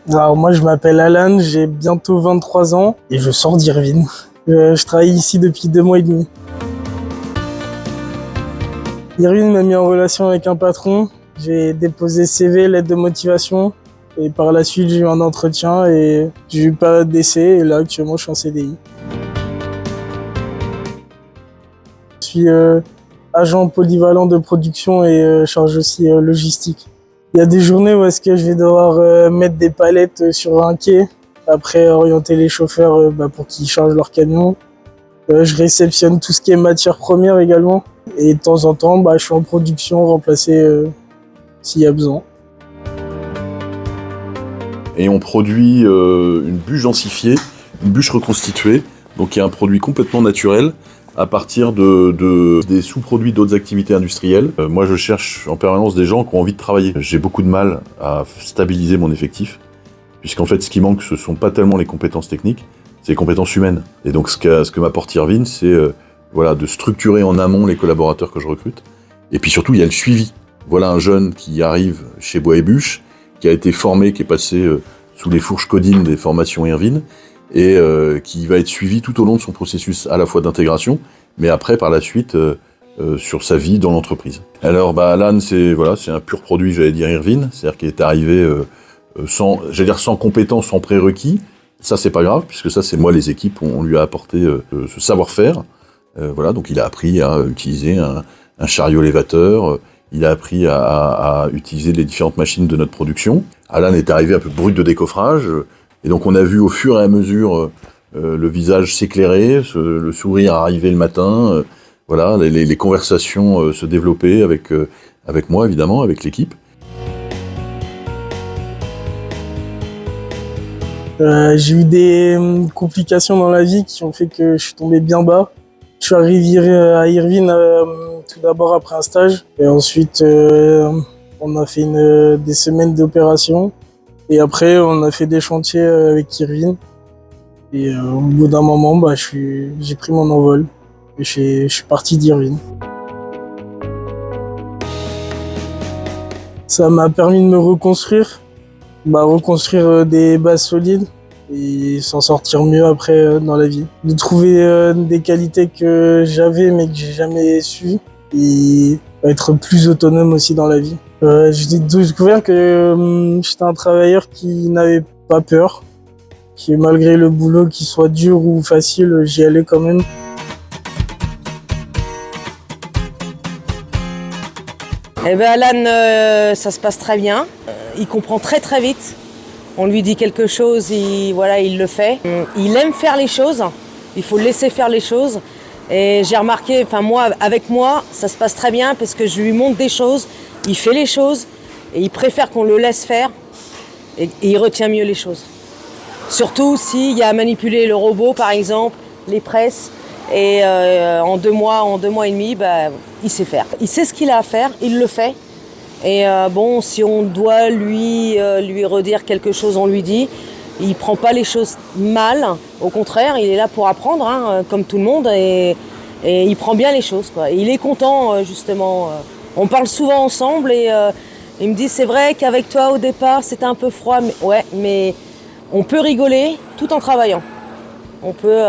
Alors moi je m'appelle Alan, j'ai bientôt 23 ans et je sors d'Irvine. Je travaille ici depuis 2 mois et demi. Irvine m'a mis en relation avec un patron. J'ai déposé CV, lettre de motivation et par la suite j'ai eu un entretien et j'ai eu période d'essai et là actuellement je suis en CDI. Je suis agent polyvalent de production et charge aussi logistique. Il y a des journées où est-ce que je vais devoir mettre des palettes sur un quai, après orienter les chauffeurs pour qu'ils chargent leur camion. Je réceptionne tout ce qui est matières premières également. Et de temps en temps, je suis en production, remplacer s'il y a besoin. Et on produit une bûche densifiée, une bûche reconstituée, donc qui est un produit complètement naturel, à partir des sous-produits d'autres activités industrielles. Moi, je cherche en permanence des gens qui ont envie de travailler. J'ai beaucoup de mal à stabiliser mon effectif, puisqu'en fait, ce qui manque, ce sont pas tellement les compétences techniques, c'est les compétences humaines. Et donc, ce que m'apporte Irvine, c'est de structurer en amont les collaborateurs que je recrute. Et puis surtout, il y a le suivi. Voilà un jeune qui arrive chez Bois et Bûche, qui a été formé, qui est passé sous les fourches codines des formations Irvine, et qui va être suivi tout au long de son processus à la fois d'intégration, mais après, par la suite, sur sa vie dans l'entreprise. Alors, Alan, c'est un pur produit, j'allais dire, Irvine, c'est-à-dire qu'il est arrivé sans compétences, sans prérequis. Ça, c'est pas grave, puisque ça, c'est moi, les équipes, on lui a apporté ce savoir-faire. Donc il a appris à utiliser un chariot élévateur, il a appris à utiliser les différentes machines de notre production. Alan est arrivé un peu brut de décoffrage, et donc on a vu au fur et à mesure le visage s'éclairer, le sourire arriver le matin, les conversations se développer avec moi évidemment, avec l'équipe. J'ai eu des complications dans la vie qui ont fait que je suis tombé bien bas. Je suis arrivé à Irvine tout d'abord après un stage et ensuite on a fait des semaines d'opération et après on a fait des chantiers avec Irvine et au bout d'un moment j'ai pris mon envol et je suis parti d'Irvine. Ça m'a permis de me reconstruire, reconstruire des bases solides et s'en sortir mieux après dans la vie. De trouver des qualités que j'avais mais que j'ai jamais su et être plus autonome aussi dans la vie. J'ai découvert que j'étais un travailleur qui n'avait pas peur, qui malgré le boulot qu'il soit dur ou facile, j'y allais quand même. Alan, ça se passe très bien. Il comprend très très vite. On lui dit quelque chose, il le fait. Il aime faire les choses, il faut le laisser faire les choses. Et j'ai remarqué, avec moi, ça se passe très bien parce que je lui montre des choses, il fait les choses et il préfère qu'on le laisse faire et il retient mieux les choses. Surtout s'il y a à manipuler le robot, par exemple, les presses. Et en 2 mois et demi, il sait faire. Il sait ce qu'il a à faire, il le fait. Et si on doit lui redire quelque chose, on lui dit. Il prend pas les choses mal, au contraire, il est là pour apprendre, comme tout le monde, et il prend bien les choses, quoi. Et il est content, justement. On parle souvent ensemble et il me dit c'est vrai qu'avec toi au départ c'était un peu froid, mais on peut rigoler tout en travaillant. On peut,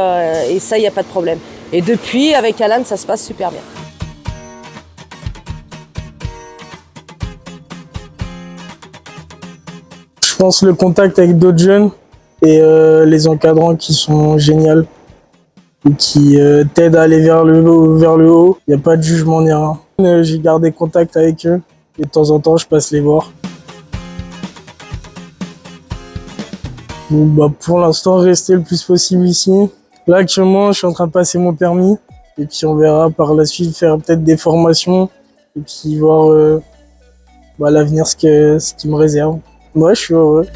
et ça, il n'y a pas de problème. Et depuis, avec Alan, ça se passe super bien. Je pense le contact avec d'autres jeunes et les encadrants qui sont géniaux et qui t'aident à aller vers le haut. Il n'y a pas de jugement ni rien. J'ai gardé contact avec eux et de temps en temps, je passe les voir. Pour l'instant, rester le plus possible ici. Là, actuellement, je suis en train de passer mon permis. Et puis, on verra par la suite faire peut-être des formations. Et puis, voir l'avenir, ce qui me réserve. Moi, je suis heureux.